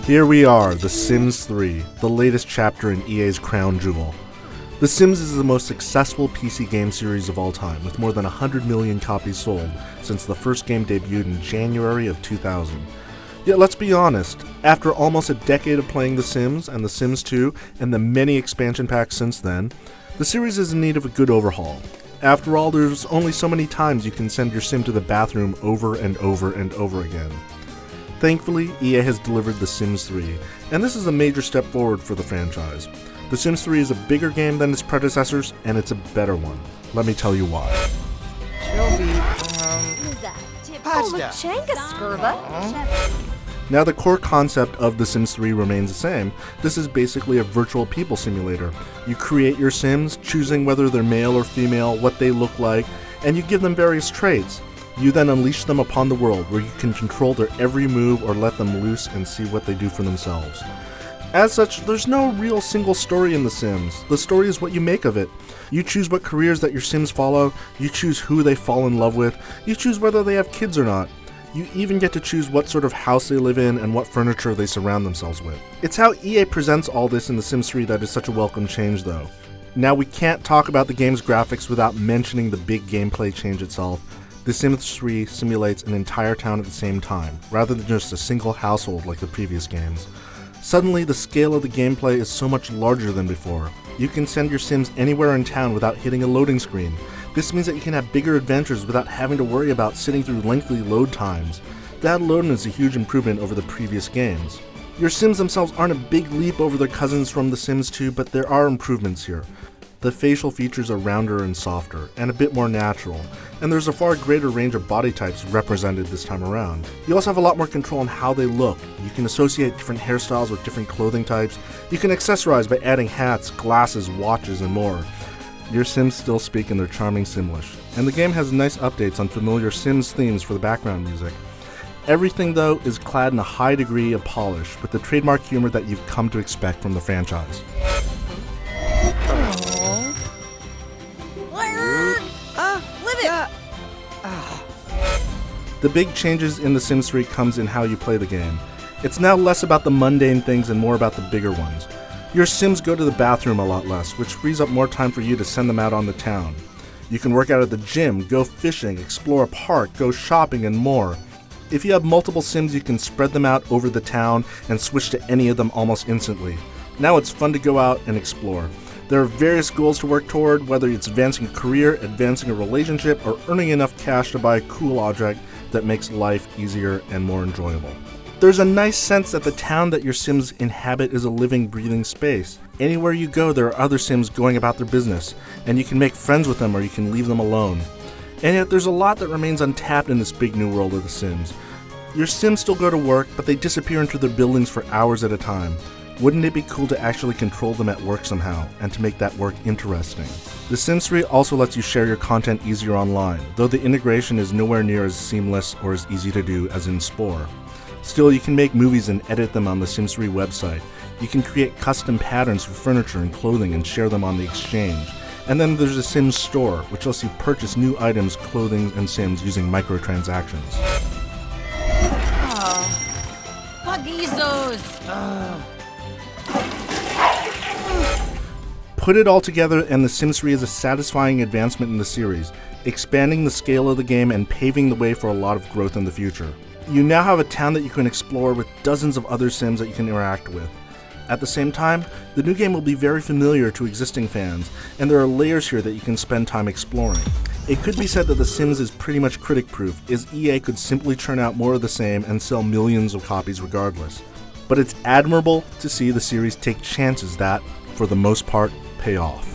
Here we are, The Sims 3, the latest chapter in EA's crown jewel. The Sims is the most successful PC game series of all time, with more than 100 million copies sold since the first game debuted in January of 2000. Yet let's be honest, after almost a decade of playing The Sims and The Sims 2 and the many expansion packs since then, the series is in need of a good overhaul. After all, there's only so many times you can send your sim to the bathroom over and over and over again. Thankfully, EA has delivered The Sims 3, and this is a major step forward for the franchise. The Sims 3 is a bigger game than its predecessors, and it's a better one. Let me tell you why. Now, the core concept of The Sims 3 remains the same. This is basically a virtual people simulator. You create your Sims, choosing whether they're male or female, what they look like, and you give them various traits. You then unleash them upon the world, where you can control their every move or let them loose and see what they do for themselves. As such, there's no real single story in The Sims. The story is what you make of it. You choose what careers that your Sims follow, you choose who they fall in love with, you choose whether they have kids or not. You even get to choose what sort of house they live in and what furniture they surround themselves with. It's how EA presents all this in The Sims 3 that is such a welcome change, though. Now, we can't talk about the game's graphics without mentioning the big gameplay change itself. The Sims 3 simulates an entire town at the same time, rather than just a single household like the previous games. Suddenly, the scale of the gameplay is so much larger than before. You can send your Sims anywhere in town without hitting a loading screen. This means that you can have bigger adventures without having to worry about sitting through lengthy load times. That alone is a huge improvement over the previous games. Your Sims themselves aren't a big leap over their cousins from The Sims 2, but there are improvements here. The facial features are rounder and softer, and a bit more natural, and there's a far greater range of body types represented this time around. You also have a lot more control on how they look. You can associate different hairstyles with different clothing types. You can accessorize by adding hats, glasses, watches, and more. Your Sims still speak in their charming Simlish, and the game has nice updates on familiar Sims themes for the background music. Everything, though, is clad in a high degree of polish, with the trademark humor that you've come to expect from the franchise. The big changes in The Sims 3 comes in how you play the game. It's now less about the mundane things and more about the bigger ones. Your Sims go to the bathroom a lot less, which frees up more time for you to send them out on the town. You can work out at the gym, go fishing, explore a park, go shopping, and more. If you have multiple Sims, you can spread them out over the town and switch to any of them almost instantly. Now it's fun to go out and explore. There are various goals to work toward, whether it's advancing a career, advancing a relationship, or earning enough cash to buy a cool object that makes life easier and more enjoyable. There's a nice sense that the town that your Sims inhabit is a living, breathing space. Anywhere you go, there are other Sims going about their business, and you can make friends with them or you can leave them alone. And yet there's a lot that remains untapped in this big new world of The Sims. Your Sims still go to work, but they disappear into their buildings for hours at a time. Wouldn't it be cool to actually control them at work somehow, and to make that work interesting? The Sims 3 also lets you share your content easier online, though the integration is nowhere near as seamless or as easy to do as in Spore. Still, you can make movies and edit them on the Sims 3 website. You can create custom patterns for furniture and clothing and share them on the exchange. And then there's a Sims store, which lets you purchase new items, clothing, and Sims using microtransactions. Put it all together, and The Sims 3 is a satisfying advancement in the series, expanding the scale of the game and paving the way for a lot of growth in the future. You now have a town that you can explore with dozens of other Sims that you can interact with. At the same time, the new game will be very familiar to existing fans, and there are layers here that you can spend time exploring. It could be said that The Sims is pretty much critic-proof, as EA could simply churn out more of the same and sell millions of copies regardless. But it's admirable to see the series take chances that, for the most part, pay off.